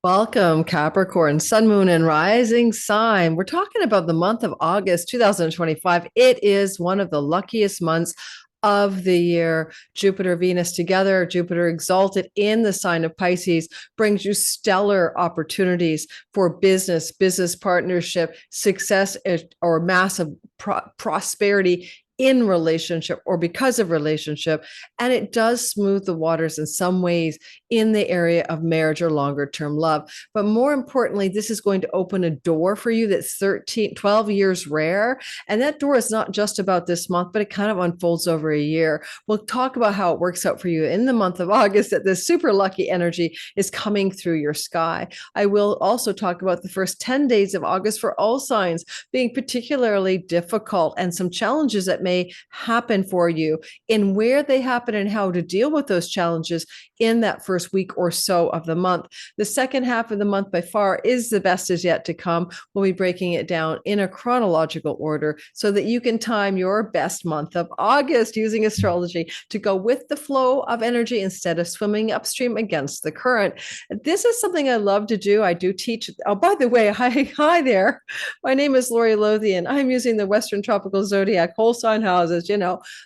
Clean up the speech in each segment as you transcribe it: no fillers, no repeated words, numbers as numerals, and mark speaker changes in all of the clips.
Speaker 1: Welcome, Capricorn, Sun, Moon, and Rising sign. We're talking about the month of August 2025. It is one of the luckiest months of the year. Jupiter, Venus together, Jupiter exalted in the sign of Pisces brings you stellar opportunities for business partnership, success, or massive prosperity in relationship or because of relationship. And it does smooth the waters in some ways in the area of marriage or longer term love. But more importantly, this is going to open a door for you that's 12 years rare. And that door is not just about this month, but it kind of unfolds over a year. We'll talk about how it works out for you in the month of August, that this super lucky energy is coming through your sky. I will also talk about the first 10 days of August for all signs being particularly difficult and some challenges that may happen for you in where they happen and how to deal with those challenges in that first week or so of the month. The second half of the month by far is the best is yet to come. We'll be breaking it down in a chronological order so that you can time your best month of August using astrology to go with the flow of energy instead of swimming upstream against the current. This is something I love to do. I do teach. Oh, by the way, hi there. My name is Lori Lothian. I'm using the Western Tropical Zodiac whole sign houses,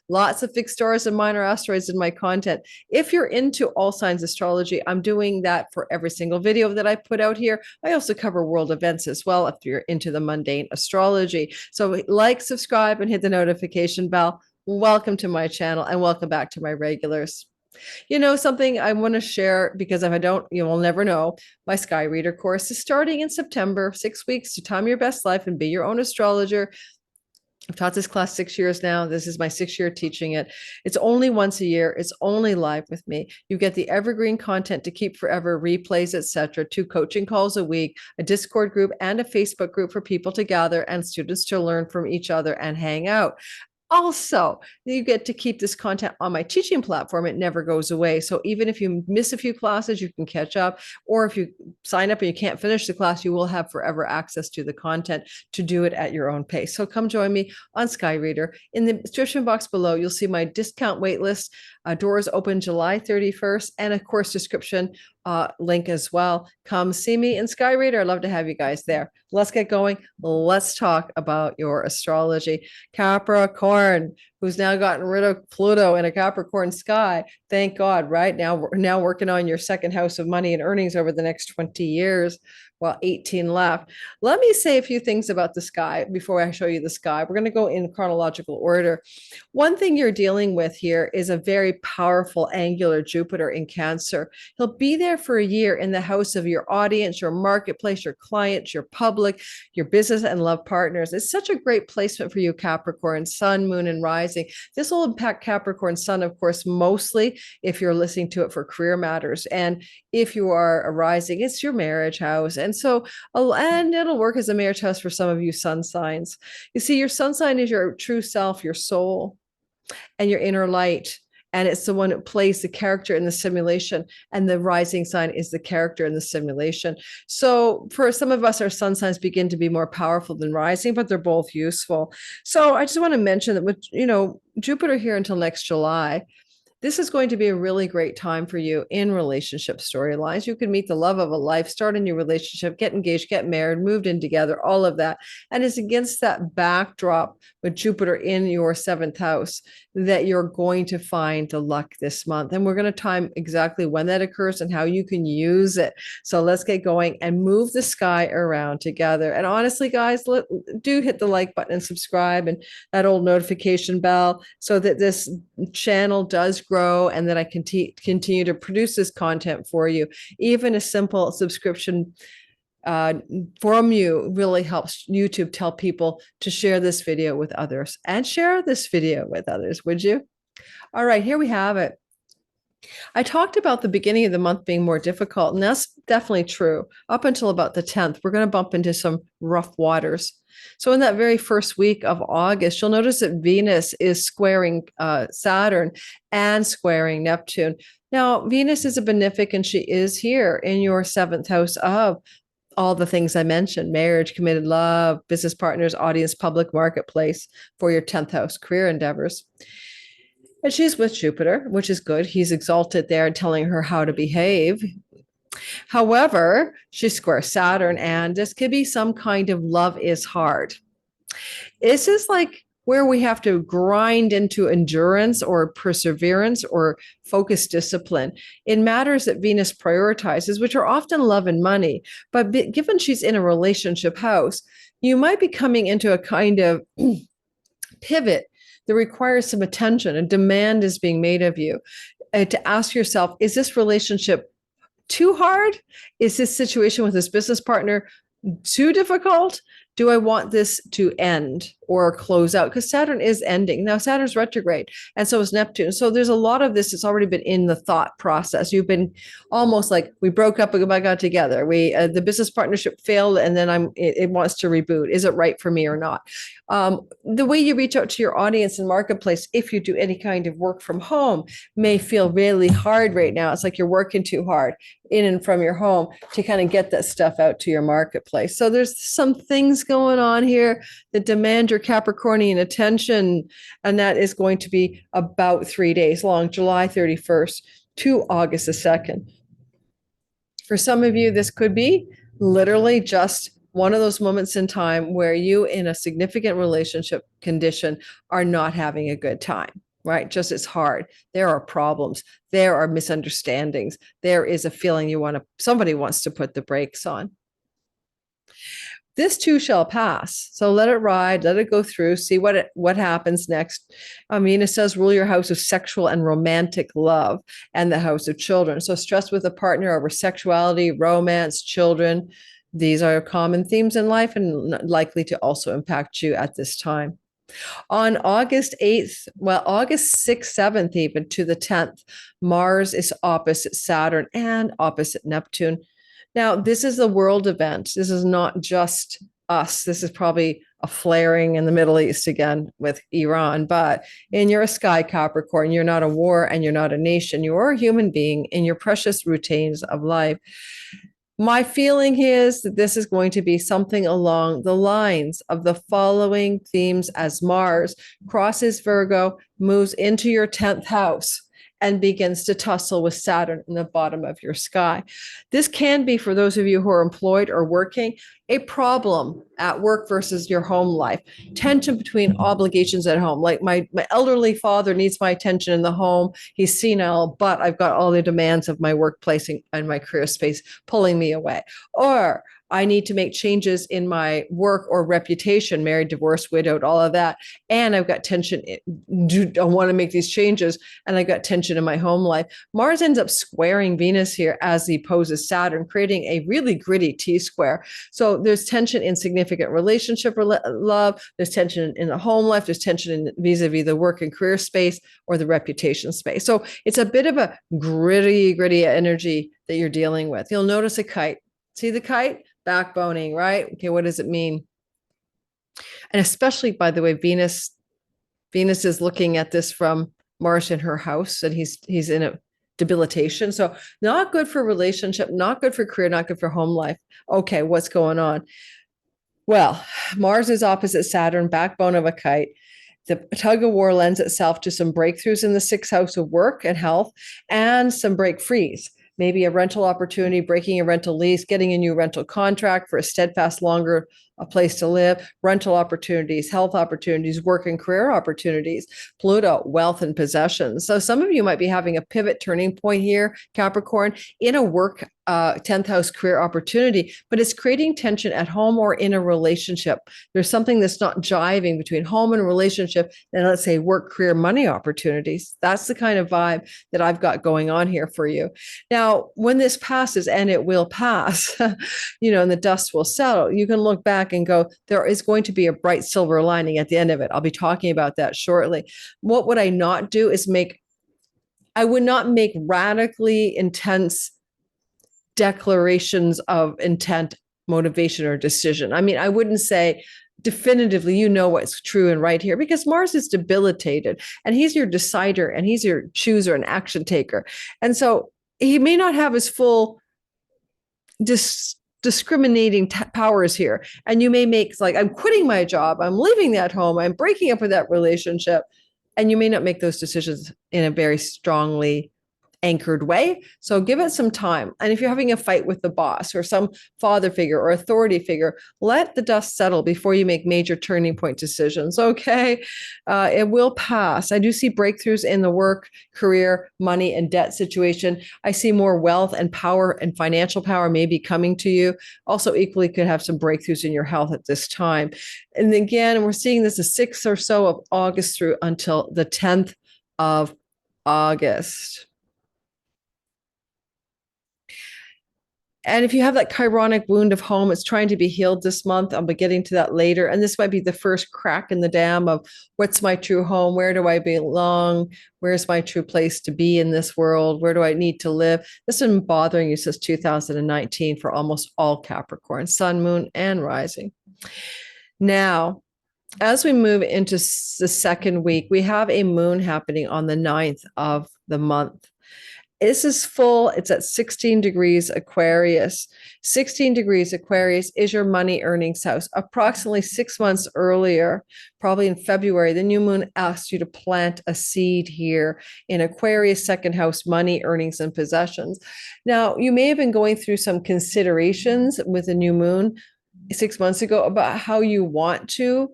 Speaker 1: lots of fixed stars and minor asteroids in my content. If you're into all signs astrology, I'm doing that for every single video that I put out here. I also cover world events as well if you're into the mundane astrology. So like, subscribe, and hit the notification bell. Welcome to my channel and welcome back to my regulars. Something I want to share, because if I don't, you will never know. My Sky Reader course is starting in September, 6 weeks to time your best life and be your own astrologer. I've taught this class 6 years now. This is my 6th year teaching it. It's only once a year. It's only live with me. You get the evergreen content to keep forever, replays, etc. 2 coaching calls a week, a Discord group, and a Facebook group for people to gather and students to learn from each other and hang out. Also, you get to keep this content on my teaching platform. It never goes away. So even if you miss a few classes, you can catch up. Or if you sign up and you can't finish the class, you will have forever access to the content to do it at your own pace. So come join me on Sky Reader. In the description box below, you'll see my discount waitlist. Doors open July 31st, and a course description link as well. Come see me in Sky Reader. I'd love to have you guys there. Let's get going. Let's talk about your astrology. Capricorn, who's now gotten rid of Pluto in a Capricorn sky. Thank God, right? Now working on your second house of money and earnings over the next 20 years. Well, 18 left. Let me say a few things about the sky before I show you the sky. We're going to go in chronological order. One thing you're dealing with here is a very powerful angular Jupiter in Cancer. He'll be there for a year in the house of your audience, your marketplace, your clients, your public, your business and love partners. It's such a great placement for you, Capricorn, Sun, Moon, and Rising. This will impact Capricorn Sun, of course, mostly if you're listening to it for career matters. And if you are a Rising, it's your marriage house. And so, and it'll work as a marriage house for some of you sun signs. You see, your sun sign is your true self, your soul, and your inner light. And it's the one that plays the character in the simulation. And the rising sign is the character in the simulation. So for some of us, our sun signs begin to be more powerful than rising, but they're both useful. So I just want to mention that with, Jupiter here until next July, this is going to be a really great time for you in relationship storylines. You can meet the love of a life, start a new relationship, get engaged, get married, moved in together, all of that. And it's against that backdrop with Jupiter in your 7th house that you're going to find the luck this month. And we're going to time exactly when that occurs and how you can use it. So let's get going and move the sky around together. And honestly, guys, do hit the like button and subscribe and that old notification bell so that this channel does grow and that I can continue to produce this content for you. Even a simple subscription from you really helps YouTube tell people to share this video with others, and share this video with others, would you? All right, here we have it. I talked about the beginning of the month being more difficult, and that's definitely true. Up until about the 10th, we're going to bump into some rough waters. So in that very first week of August, you'll notice that Venus is squaring Saturn and squaring Neptune. Now, Venus is a benefic, and she is here in your 7th house of all the things I mentioned: marriage, committed love, business partners, audience, public, marketplace, for your 10th house career endeavors. And she's with Jupiter, which is good. He's exalted there, telling her how to behave. However, she's square Saturn, and this could be some kind of love is hard. This is like where we have to grind into endurance or perseverance or focus discipline in matters that Venus prioritizes, which are often love and money. But given she's in a relationship house, you might be coming into a kind of pivot that requires some attention. A demand is being made of you to ask yourself, is this relationship too hard? Is this situation with this business partner too difficult? Do I want this to end or close out? Because Saturn is ending. Now, Saturn's retrograde, and so is Neptune. So there's a lot of this that's already been in the thought process. You've been almost like, we broke up, but I got together. The business partnership failed, and then it wants to reboot. Is it right for me or not? The way you reach out to your audience and marketplace, if you do any kind of work from home, may feel really hard right now. It's like you're working too hard in and from your home to kind of get that stuff out to your marketplace. So there's some things going on here that demand your Capricornian attention, and that is going to be about 3 days long, July 31st to August the 2nd. For some of you, this could be literally just one of those moments in time where you, in a significant relationship condition, are not having a good time. Right? Just it's hard. There are problems. There are misunderstandings. There is a feeling somebody wants to put the brakes on. This too shall pass. So let it ride, let it go through, see what happens next. Venus does rule your house of sexual and romantic love and the house of children. So stress with a partner over sexuality, romance, children. These are common themes in life and likely to also impact you at this time. On August 8th, August 6th, 7th, even to the 10th, Mars is opposite Saturn and opposite Neptune. Now, this is a world event. This is not just us. This is probably a flaring in the Middle East again with Iran. But you're a sky Capricorn. You're not a war and you're not a nation. You're a human being in your precious routines of life. My feeling is that this is going to be something along the lines of the following themes as Mars crosses Virgo, moves into your 10th house, and begins to tussle with Saturn in the bottom of your sky. This can be, for those of you who are employed or working, a problem at work versus your home life. Tension between obligations at home. Like my elderly father needs my attention in the home. He's senile, but I've got all the demands of my workplace and my career space pulling me away. Or I need to make changes in my work or reputation, married, divorced, widowed, all of that. And I've got tension. I want to make these changes, and I've got tension in my home life. Mars ends up squaring Venus here as he opposes Saturn, creating a really gritty T-square. So there's tension in significant relationship love. There's tension in the home life. There's tension in vis-a-vis the work and career space or the reputation space. So it's a bit of a gritty energy that you're dealing with. You'll notice a kite. See the kite? Backboning, right? Okay, what does it mean? And especially, by the way, Venus is looking at this from Mars in her house, and he's in a debilitation. So not good for relationship, not good for career, not good for home life. Okay, what's going on? Well, Mars is opposite Saturn, backbone of a kite. The tug of war lends itself to some breakthroughs in the 6th house of work and health, and some break frees. Maybe a rental opportunity, breaking a rental lease, getting a new rental contract for a steadfast, longer place to live, rental opportunities, health opportunities, work and career opportunities, Pluto, wealth and possessions. So some of you might be having a pivot turning point here, Capricorn, in a work 10th house career opportunity, but it's creating tension at home or in a relationship. There's something that's not jiving between home and relationship, and let's say work, career, money opportunities. That's the kind of vibe that I've got going on here for you. Now, when this passes, and it will pass, and the dust will settle, you can look back and go, there is going to be a bright silver lining at the end of it. I'll be talking about that shortly. What would I not do is I would not make radically intense declarations of intent, motivation, or decision. I mean, I wouldn't say definitively, what's true and right here, because Mars is debilitated and he's your decider and he's your chooser and action taker. And so he may not have his full discriminating powers here. And you may make I'm quitting my job, I'm leaving that home, I'm breaking up with that relationship. And you may not make those decisions in a very strongly anchored way. So give it some time. And if you're having a fight with the boss or some father figure or authority figure, let the dust settle before you make major turning point decisions. Okay. It will pass. I do see breakthroughs in the work, career, money, and debt situation. I see more wealth and power and financial power may be coming to you. Also, equally could have some breakthroughs in your health at this time. And again, we're seeing this the 6th or so of August through until the 10th of August. And if you have that chironic wound of home, it's trying to be healed this month. I'll be getting to that later. And this might be the first crack in the dam of what's my true home? Where do I belong? Where's my true place to be in this world? Where do I need to live? This has been bothering you since 2019 for almost all Capricorn, sun, moon, and rising. Now, as we move into the second week, we have a moon happening on the 9th of the month. This is full. It's at 16 degrees Aquarius. 16 degrees Aquarius is your money earnings house. Approximately 6 months earlier, probably in February, the new moon asked you to plant a seed here in Aquarius, second house, money, earnings, and possessions. Now, you may have been going through some considerations with the new moon 6 months ago about how you want to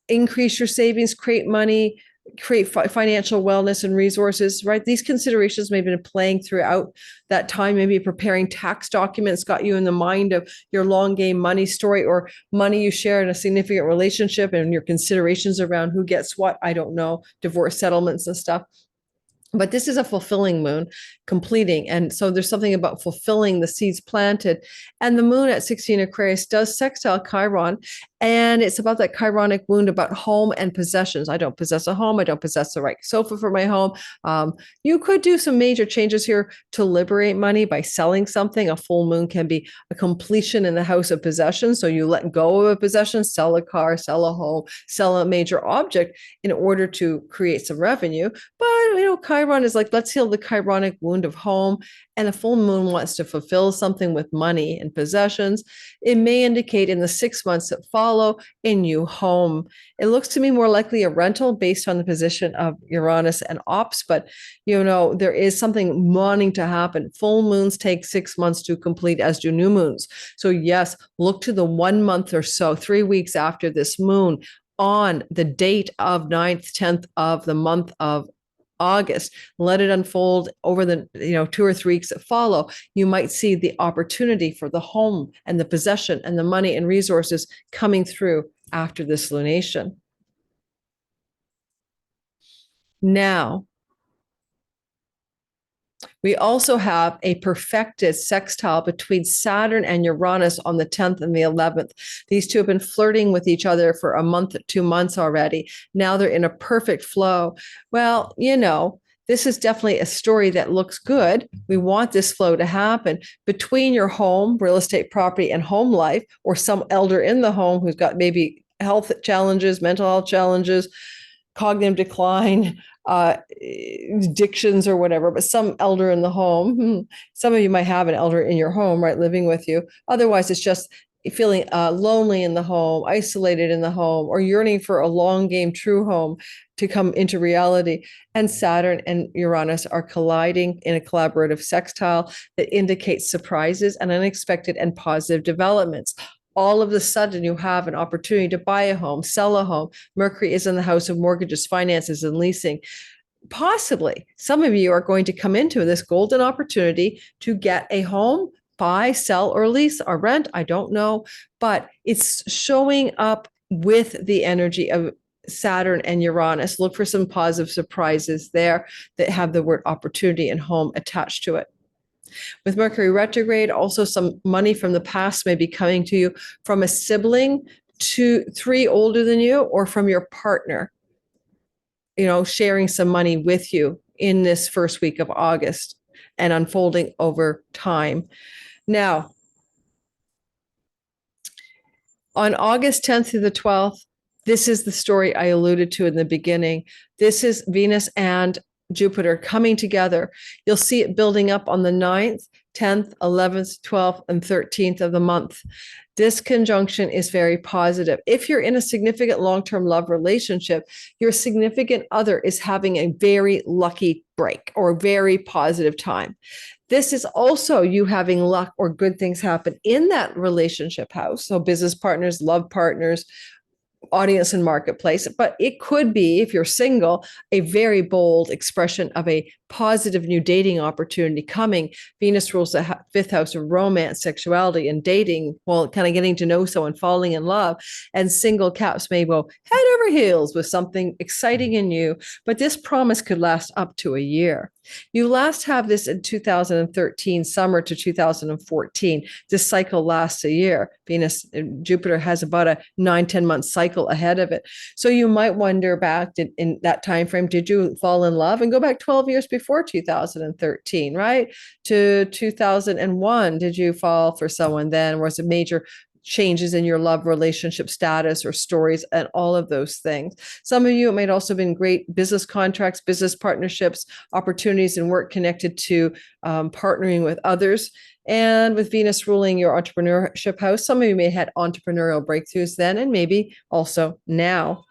Speaker 1: increase your savings, create money, create financial wellness and resources, right? These considerations may have been playing throughout that time. Maybe preparing tax documents got you in the mind of your long game money story, or money you share in a significant relationship and your considerations around who gets what. I don't know, divorce settlements and stuff. But this is a fulfilling moon, completing. And so there's something about fulfilling the seeds planted. And the moon at 16 Aquarius does sextile Chiron. And it's about that chironic wound about home and possessions. I don't possess a home. I don't possess the right sofa for my home. You could do some major changes here to liberate money by selling something. A full moon can be a completion in the house of possessions. So you let go of a possession, sell a car, sell a home, sell a major object in order to create some revenue. But, Chiron is like, let's heal the chironic wound of home. And a full moon wants to fulfill something with money and possessions. It may indicate in the 6 months that follow a new home. It looks to me more likely a rental based on the position of Uranus and Ops, but there is something wanting to happen. Full moons take 6 months to complete, as do new moons. So yes, look to the 1 month or so, 3 weeks after this moon, on the date of 9th, 10th of the month of August. Let it unfold over the 2 or 3 weeks that follow. You might see the opportunity for the home and the possession and the money and resources coming through after this lunation. Now, we also have a perfected sextile between Saturn and Uranus on the 10th and the 11th. These two have been flirting with each other for a month, 2 months already. Now they're in a perfect flow. Well, this is definitely a story that looks good. We want this flow to happen between your home, real estate, property, and home life, or some elder in the home who's got maybe health challenges, mental health challenges, cognitive decline, addictions or whatever, but some elder in the home. Some of you might have an elder in your home, right, living with you. Otherwise, it's just feeling lonely in the home, isolated in the home, or yearning for a long game true home to come into reality. And Saturn and Uranus are colliding in a collaborative sextile that indicates surprises and unexpected and positive developments. All of a sudden, you have an opportunity to buy a home, sell a home. Mercury is in the house of mortgages, finances, and leasing. Possibly, some of you are going to come into this golden opportunity to get a home, buy, sell, or lease, or rent. I don't know, but it's showing up with the energy of Saturn and Uranus. Look for some positive surprises there that have the word opportunity and home attached to it. With Mercury retrograde, also some money from the past may be coming to you from a sibling 3 older than you, or from your partner, sharing some money with you in this first week of August and unfolding over time. Now, on August 10th through the 12th, this is the story I alluded to in the beginning. This is Venus and Jupiter coming together. You'll see it building up on the 9th, 10th, 11th, 12th, and 13th of the month. This conjunction is very positive. If you're in a significant long-term love relationship, your significant other is having a very lucky break or very positive time. This is also you having luck or good things happen in that relationship house. So business partners, love partners, audience and marketplace, but it could be, if you're single, a very bold expression of a positive new dating opportunity coming. Venus rules the fifth house of romance, sexuality, and dating. Well, kind of getting to know someone, falling in love, and single caps may go head over heels with something exciting and new, but this promise could last up to a year. You last have this in 2013, summer to 2014. This cycle lasts a year. Venus, Jupiter has about a 9-10 month cycle ahead of it. So you might wonder back in that time frame, did you fall in love? And go back 12 years before 2013, right? To 2001, did you fall for someone then? Was it major changes in your love relationship status or stories and all of those things? Some of you, it might also have been great business contracts, business partnerships, opportunities and work connected to partnering with others. And with Venus ruling your entrepreneurship house, some of you may have had entrepreneurial breakthroughs then and maybe also now,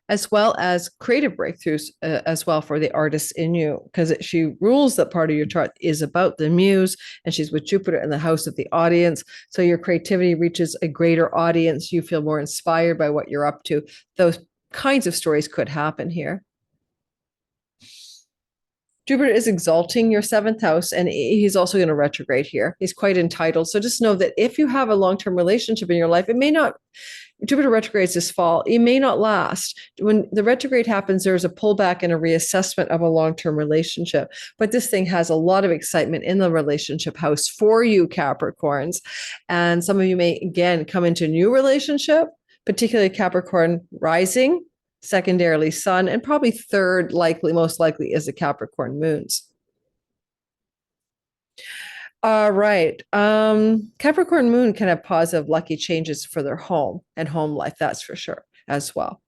Speaker 1: as well as creative breakthroughs as well for the artist in you, because she rules that part of your chart is about the muse, and she's with Jupiter in the house of the audience. So your creativity reaches a greater audience. You feel more inspired by what you're up to. Those kinds of stories could happen here. Jupiter is exalting your seventh house, and he's also going to retrograde here. He's quite entitled. So just know that if you have a long-term relationship in your life, it may not, Jupiter retrogrades this fall, it may not last. When the retrograde happens, there's a pullback and a reassessment of a long-term relationship. But this thing has a lot of excitement in the relationship house for you, Capricorns. And some of you may, again, come into a new relationship, particularly Capricorn rising, secondarily Sun, and probably third, most likely, is the Capricorn moons. All right. Capricorn moon can have positive, lucky changes for their home and home life. That's for sure as well.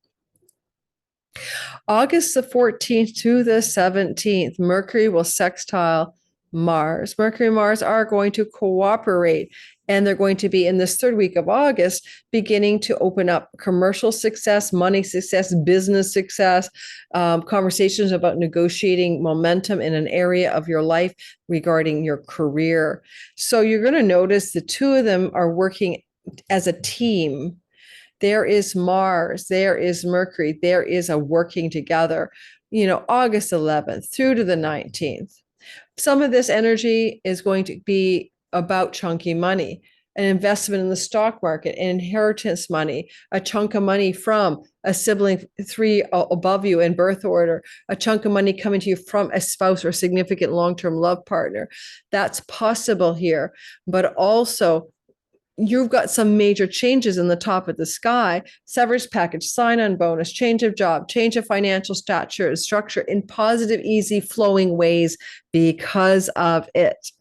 Speaker 1: August the 14th to the 17th, Mercury will sextile Mars. Mercury and Mars are going to cooperate, and they're going to be in this third week of August beginning to open up commercial success, money success, business success, conversations about negotiating momentum in an area of your life regarding your career. So you're going to notice the two of them are working as a team. There is Mars, there is Mercury, there is a working together, August 11th through to the 19th. Some of this energy is going to be about chunky money, an investment in the stock market, an inheritance money, a chunk of money from a sibling 3 above you in birth order, a chunk of money coming to you from a spouse or significant long-term love partner. That's possible here, but also you've got some major changes in the top of the sky, severance package, sign-on bonus, change of job, change of financial stature, structure in positive, easy, flowing ways because of it.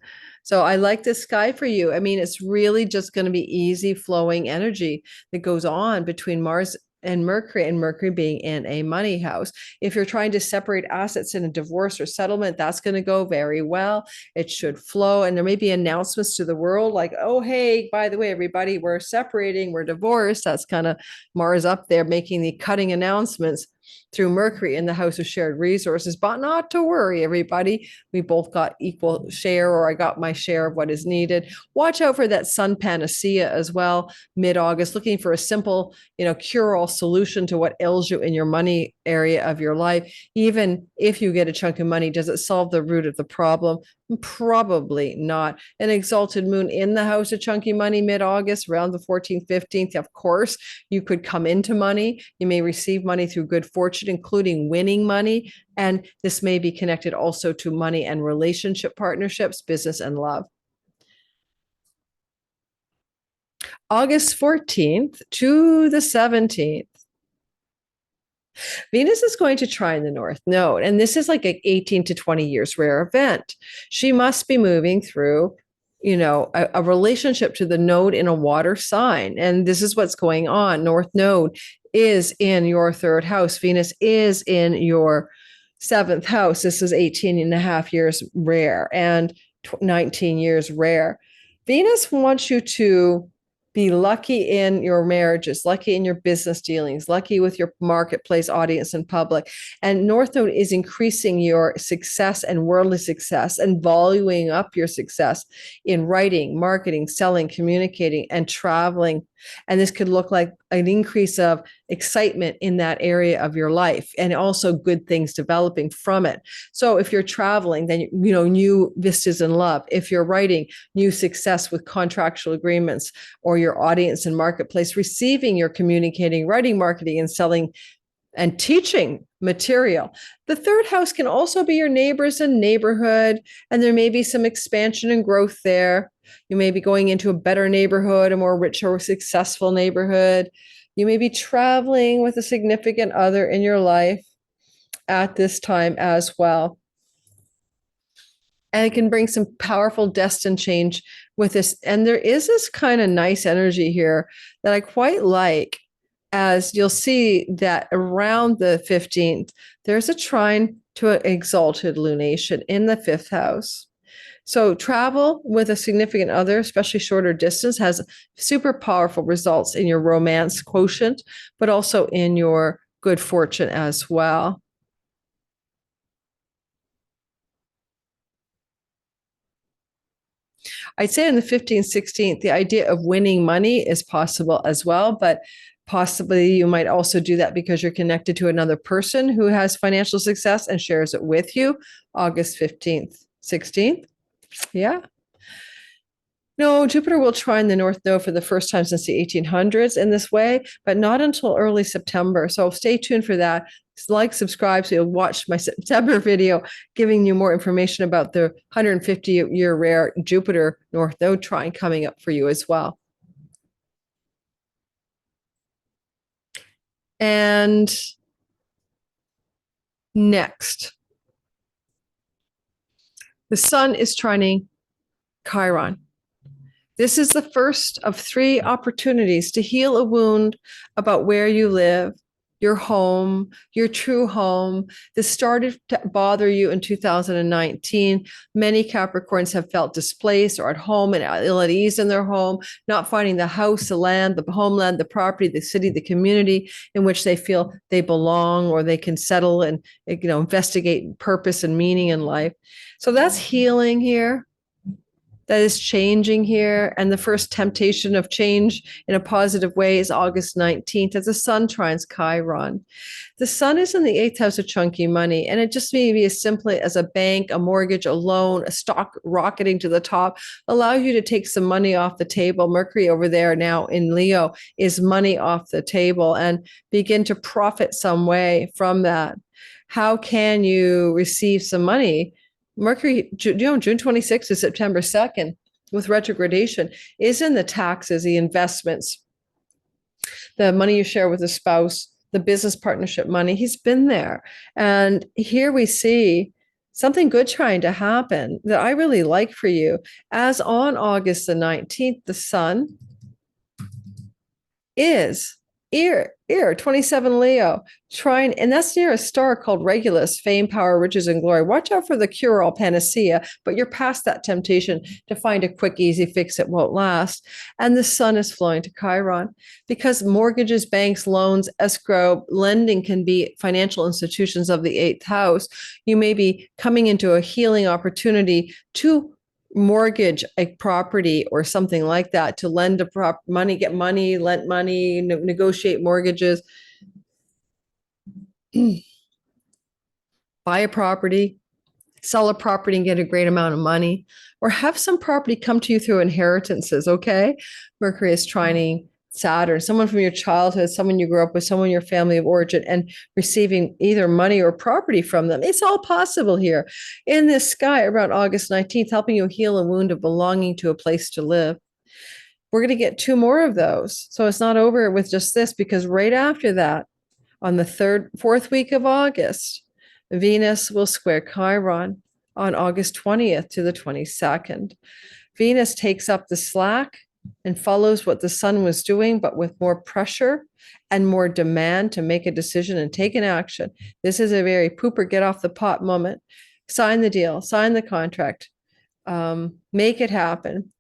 Speaker 1: So I like the sky for you. I mean, it's really just going to be easy flowing energy that goes on between Mars and Mercury being in a money house. If you're trying to separate assets in a divorce or settlement, that's going to go very well. It should flow. And there may be announcements to the world like, oh, hey, by the way, everybody, we're separating, we're divorced. That's kind of Mars up there making the cutting announcements through Mercury in the house of shared resources. But not to worry, everybody. We both got equal share, or I got my share of what is needed. Watch out for that sun panacea as well, mid-August, looking for a simple, cure-all solution to what ails you in your money area of your life. Even if you get a chunk of money, does it solve the root of the problem? Probably not. An exalted moon in the house of chunky money mid-August, around the 14th, 15th. Of course, you could come into money. You may receive money through good fortune, including winning money. And this may be connected also to money and relationship partnerships, business and love. August 14th to the 17th. Venus is going to trine the North Node, and this is like an 18 to 20 years rare event. She must be moving through, a relationship to the node in a water sign, and this is what's going on. North Node is in your third house. Venus is in your seventh house. This is 18 and a half years rare, and 19 years rare. Venus wants you to be lucky in your marriages, lucky in your business dealings, lucky with your marketplace audience and public. And North Node is increasing your success and worldly success and valuing up your success in writing, marketing, selling, communicating, and traveling. And this could look like an increase of excitement in that area of your life and also good things developing from it. So if you're traveling, then, new vistas in love. If you're writing, new success with contractual agreements, or your audience and marketplace receiving your communicating, writing, marketing, and selling and teaching material. The third house can also be your neighbors and neighborhood, and there may be some expansion and growth there. You may be going into a better neighborhood, a more rich or successful neighborhood. You may be traveling with a significant other in your life at this time as well. And it can bring some powerful destined change with this. And there is this kind of nice energy here that I quite like, as you'll see that around the 15th, there's a trine to an exalted lunation in the 5th house. So travel with a significant other, especially shorter distance, has super powerful results in your romance quotient, but also in your good fortune as well. I'd say in the 15th, 16th, the idea of winning money is possible as well, but possibly you might also do that because you're connected to another person who has financial success and shares it with you. August 15th, 16th. Yeah. No, Jupiter will trine the North Node for the first time since the 1800s in this way, but not until early September. So stay tuned for that. Like, subscribe, so you'll watch my September video giving you more information about the 150-year rare Jupiter North Node trine coming up for you as well. And next, the Sun is trining Chiron. This is the first of 3 opportunities to heal a wound about where you live, your home, your true home. This started to bother you in 2019. Many Capricorns have felt displaced or at home and ill at ease in their home, not finding the house, the land, the homeland, the property, the city, the community in which they feel they belong or they can settle and, investigate purpose and meaning in life. So that's healing here. That is changing here. And the first temptation of change in a positive way is August 19th as the Sun trines Chiron. The Sun is in the 8th house of chunky money, and it just may be as simply as a bank, a mortgage, a loan, a stock rocketing to the top, allow you to take some money off the table. Mercury over there now in Leo is money off the table, and begin to profit some way from that. How can you receive some money? Mercury, June 26th to September 2nd, with retrogradation, is in the taxes, the investments, the money you share with a spouse, the business partnership money. He's been there. And here we see something good trying to happen that I really like for you. As on August the 19th, the Sun is 27 Leo, trine, and that's near a star called Regulus, fame, power, riches, and glory. Watch out for the cure-all panacea, but you're past that temptation to find a quick, easy fix that won't last. And the Sun is flowing to Chiron because mortgages, banks, loans, escrow, lending can be financial institutions of the 8th house. You may be coming into a healing opportunity to mortgage a property or something like that, to lend money, get money, lend money, negotiate mortgages, buy a property, sell a property and get a great amount of money, or have some property come to you through inheritances. Okay. Mercury is trining Saturn, someone from your childhood, someone you grew up with, someone in your family of origin, and receiving either money or property from them. It's all possible here in this sky around August 19th, helping you heal a wound of belonging to a place to live. We're going to get 2 more of those. So it's not over with just this, because right after that, on the 4th week of August, Venus will square Chiron on August 20th to the 22nd. Venus takes up the slack and follows what the Sun was doing, but with more pressure and more demand to make a decision and take an action. This is a very pooper, get off the pot moment. Sign the deal, sign the contract, Make it happen.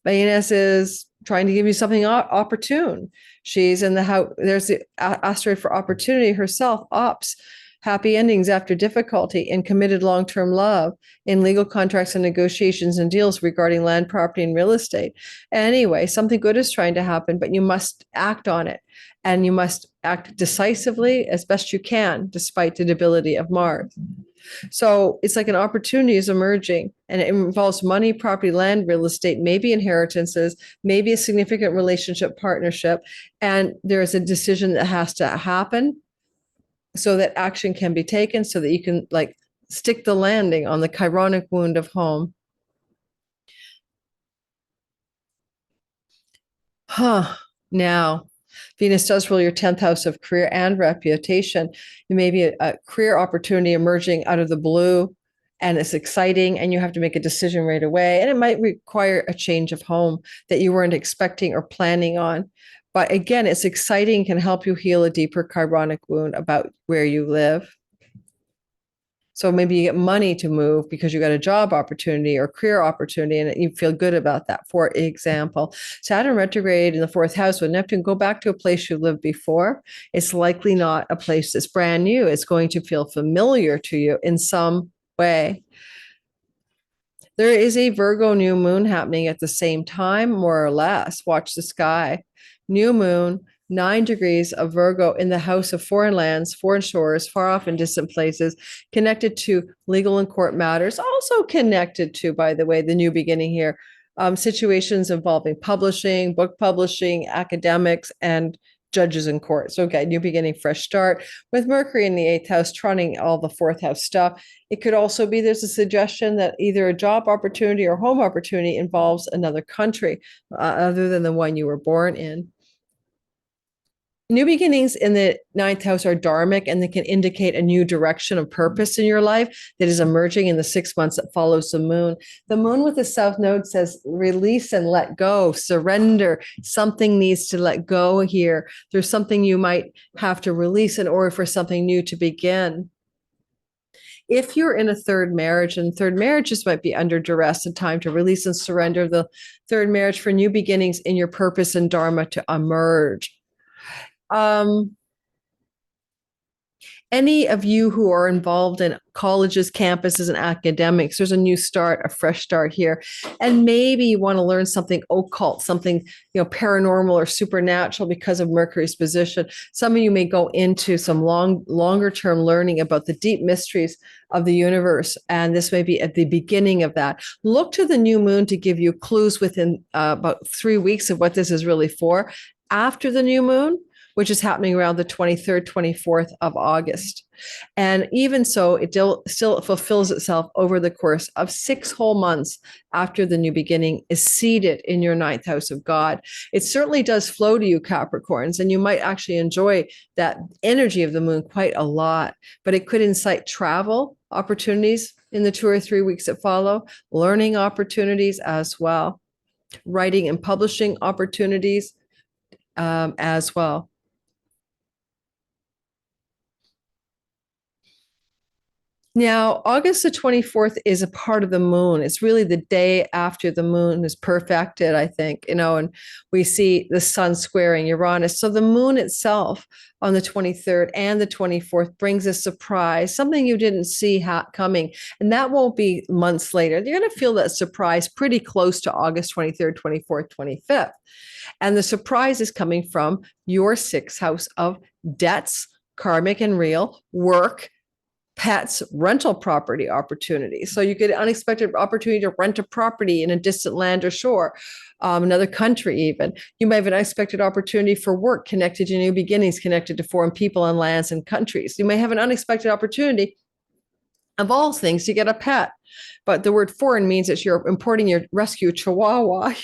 Speaker 1: Venus is trying to give you something opportune. She's in the house. There's the asteroid for opportunity herself, ops, happy endings after difficulty, in committed long-term love, in legal contracts and negotiations and deals regarding land, property, and real estate. Anyway, something good is trying to happen, but you must act on it. And you must act decisively as best you can, despite the debility of Mars. So it's like an opportunity is emerging, and it involves money, property, land, real estate, maybe inheritances, maybe a significant relationship, partnership. And there is a decision that has to happen so that action can be taken, so that you can like stick the landing on the chironic wound of home. Now, Venus does rule your 10th house of career and reputation. There may be a career opportunity emerging out of the blue, and it's exciting, and you have to make a decision right away. And it might require a change of home that you weren't expecting or planning on. But again, it's exciting, can help you heal a deeper chironic wound about where you live. So maybe you get money to move because you got a job opportunity or career opportunity, and you feel good about that. For example, Saturn retrograde in the 4th house with Neptune, go back to a place you lived before. It's likely not a place that's brand new. It's going to feel familiar to you in some way. There is a Virgo new moon happening at the same time, more or less. Watch the sky. New moon, 9 degrees of Virgo in the house of foreign lands, foreign shores, far off and distant places, connected to legal and court matters, also connected to, by the way, the new beginning here, situations involving publishing, book publishing, academics, and judges in courts. Okay, new beginning, fresh start. With Mercury in the 8th house, trunning all the 4th house stuff. It could also be there's a suggestion that either a job opportunity or home opportunity involves another country other than the one you were born in. New beginnings in the 9th house are dharmic, and they can indicate a new direction of purpose in your life that is emerging in the 6 months that follows the moon. The moon with the south node says release and let go, surrender. Something needs to let go here. There's something you might have to release in order for something new to begin. If you're in a third marriage, and third marriages might be under duress, and time to release and surrender the third marriage for new beginnings in your purpose and dharma to emerge. Any of you who are involved in colleges, campuses, and academics, there's a new start, a fresh start here. And maybe you want to learn something occult, something, paranormal or supernatural because of Mercury's position. Some of you may go into some longer term learning about the deep mysteries of the universe. And this may be at the beginning of that. Look to the new moon to give you clues within about 3 weeks of what this is really for. After the new moon, which is happening around the 23rd, 24th of August. And even so, it still fulfills itself over the course of 6 whole months after the new beginning is seated in your 9th house of God. It certainly does flow to you, Capricorns, and you might actually enjoy that energy of the moon quite a lot, but it could incite travel opportunities in the 2 or 3 weeks that follow, learning opportunities as well, writing and publishing opportunities as well. Now, August the 24th is a part of the moon. It's really the day after the moon is perfected, I think, and we see the sun squaring Uranus. So the moon itself on the 23rd and the 24th brings a surprise, something you didn't see coming. And that won't be months later. You're going to feel that surprise pretty close to August 23rd, 24th, 25th. And the surprise is coming from your 6th house of debts, karmic and real, work, pets, rental property opportunities. So you get an unexpected opportunity to rent a property in a distant land or shore, another country even. You may have an unexpected opportunity for work connected to new beginnings, connected to foreign people and lands and countries. You may have an unexpected opportunity, of all things, to get a pet. But the word foreign means that you're importing your rescue chihuahua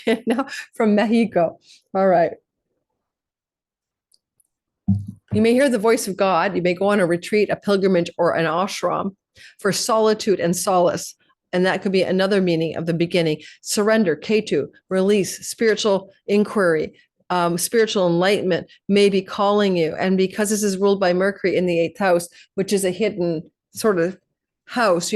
Speaker 1: from Mexico. All right. You may hear the voice of God. You may go on a retreat, a pilgrimage, or an ashram for solitude and solace. And that could be another meaning of the beginning. Surrender, Ketu, release, spiritual inquiry, spiritual enlightenment may be calling you. And because this is ruled by Mercury in the 8th house, which is a hidden sort of house,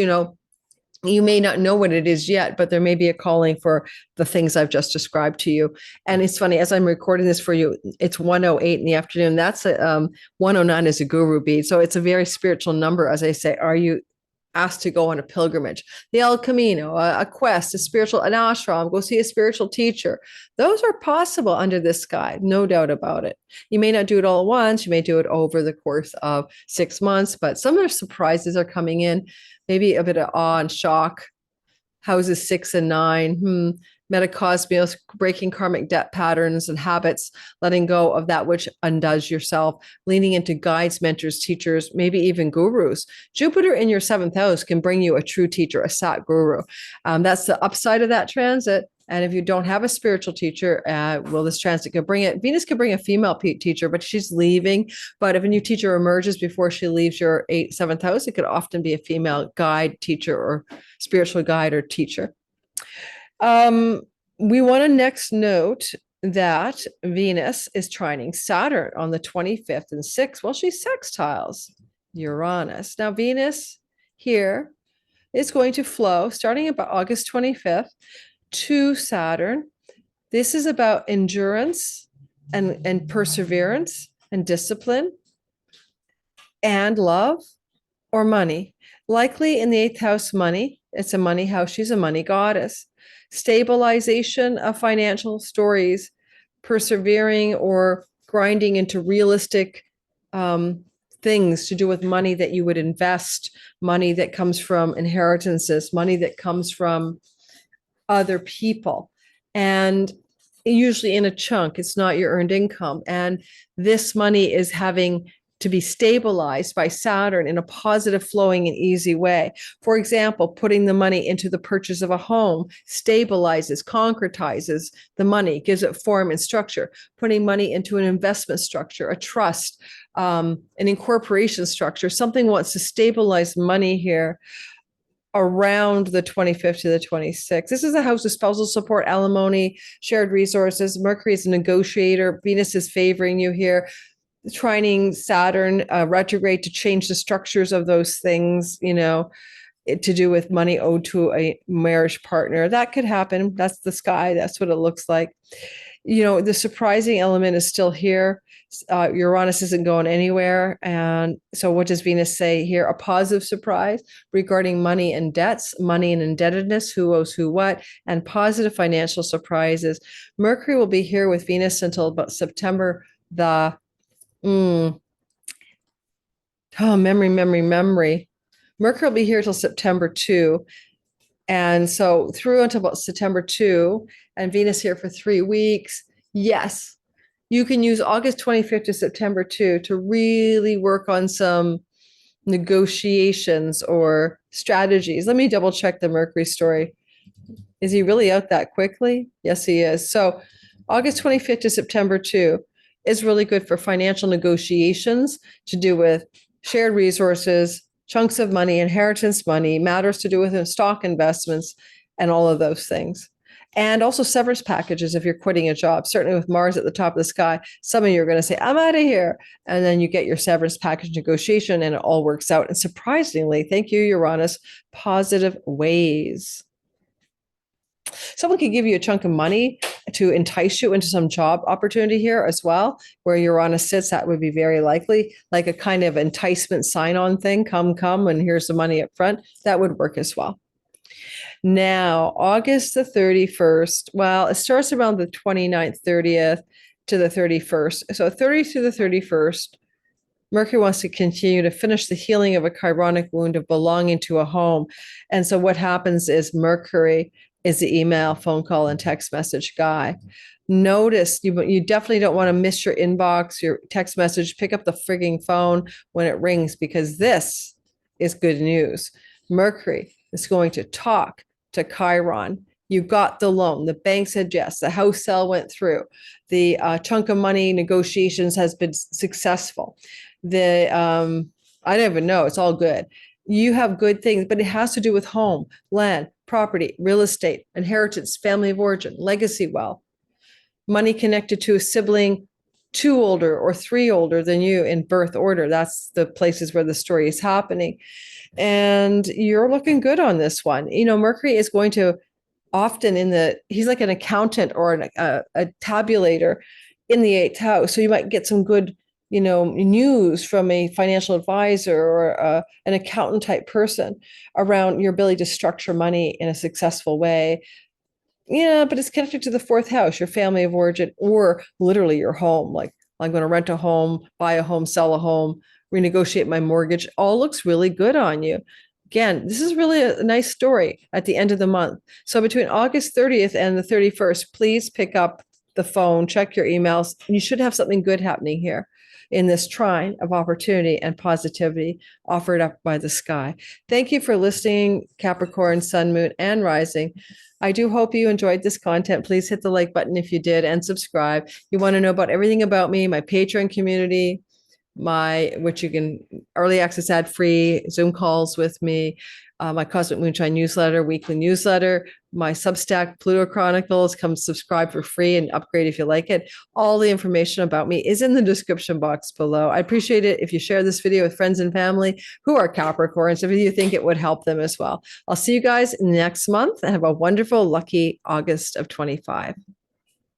Speaker 1: You may not know what it is yet, but there may be a calling for the things I've just described to you. And it's funny, as I'm recording this for you, it's 1:08 in the afternoon. That's 1:09 is a guru bead. So it's a very spiritual number. As I say, are you asked to go on a pilgrimage, the El Camino, a quest, a spiritual, an ashram, go see a spiritual teacher? Those are possible under this sky, no doubt about it. You may not do it all at once. You may do it over the course of 6 months, but some of the surprises are coming in. Maybe a bit of awe and shock. Houses 6 and 9. Metacosmos, breaking karmic debt patterns and habits, letting go of that which undoes yourself, leaning into guides, mentors, teachers, maybe even gurus. Jupiter in your 7th house can bring you a true teacher, a sat guru. That's the upside of that transit. And if you don't have a spiritual teacher, this transit could bring it. Venus could bring a female teacher, but she's leaving. But if a new teacher emerges before she leaves your 7th house, it could often be a female guide, teacher, or spiritual guide or teacher. We want to next note that Venus is trining Saturn on the 25th and 6th. Well, she sextiles Uranus. Now, Venus here is going to flow starting about August 25th to Saturn. This is about endurance and perseverance and discipline and love or money. Likely in the 8th house, money. It's a money house. She's a money goddess. Stabilization of financial stories, persevering or grinding into realistic things to do with money that you would invest, money that comes from inheritances, money that comes from other people, and usually in a chunk. It's not your earned income. And this money is having to be stabilized by Saturn in a positive, flowing, and easy way. For example, putting the money into the purchase of a home stabilizes, concretizes the money, gives it form and structure. Putting money into an investment structure, a trust, an incorporation structure, something wants to stabilize money here around the 25th to the 26th. This is a house of spousal support, alimony, shared resources. Mercury is a negotiator. Venus is favoring you here. Trining Saturn retrograde to change the structures of those things, to do with money owed to a marriage partner. That could happen. That's the sky. That's what it looks like. The surprising element is still here. Uranus isn't going anywhere. And so what does Venus say here? A positive surprise regarding money and debts, money and indebtedness, who owes who what, and positive financial surprises. Mercury will be here with Venus until about September memory. Mercury will be here till September 2. And so through until about September 2, and Venus here for 3 weeks. Yes, you can use August 25th to September 2 to really work on some negotiations or strategies. Let me double check the Mercury story. Is he really out that quickly? Yes, he is. So August 25th to September 2 is really good for financial negotiations to do with shared resources, chunks of money, inheritance money, matters to do with stock investments, and all of those things. And also severance packages if you're quitting a job. Certainly with Mars at the top of the sky, some of you are going to say, I'm out of here. And then you get your severance package negotiation and it all works out. And surprisingly, thank you, Uranus, positive ways. Someone could give you a chunk of money to entice you into some job opportunity here as well, where Uranus sits. That would be very likely, like a kind of enticement sign-on thing. Come, and here's the money up front. That would work as well. Now, August the 31st, well, it starts around the 29th, 30th to the 31st. So 30 to the 31st, Mercury wants to continue to finish the healing of a chironic wound of belonging to a home. And so what happens is Mercury is the email, phone call, and text message guy. Notice you definitely don't want to miss your inbox, your text message. Pick up the frigging phone when it rings, because this is good news. Mercury is going to talk to Chiron. You got the loan. The bank said yes. The house sale went through. The chunk of money negotiations has been successful. I don't even know. It's all good. You have good things, but it has to do with home, land, property, real estate, inheritance, family of origin, legacy wealth, money connected to a sibling, 2 older or 3 older than you in birth order. That's the places where the story is happening. And you're looking good on this one. Mercury is going to often he's like an accountant or a tabulator in the 8th house. So you might get some good, news from a financial advisor or an accountant type person around your ability to structure money in a successful way. Yeah, but it's connected to the 4th house, your family of origin, or literally your home. Like, I'm going to rent a home, buy a home, sell a home, renegotiate my mortgage. All looks really good on you. Again, this is really a nice story at the end of the month. So between August 30th and the 31st, please pick up the phone, check your emails. You should have something good happening here in this trine of opportunity and positivity offered up by the sky. Thank you for listening, Capricorn, Sun, Moon, and Rising. I do hope you enjoyed this content. Please hit the like button if you did and subscribe. You want to know about everything about me, my Patreon community, which you can early access ad free Zoom calls with me, my Cosmic Moonshine newsletter, weekly newsletter, my Substack Pluto Chronicles. Come subscribe for free and upgrade if you like it. All the information about me is in the description box below. I appreciate it if you share this video with friends and family who are Capricorns, if you think it would help them as well. I'll see you guys next month and have a wonderful, lucky August of 25.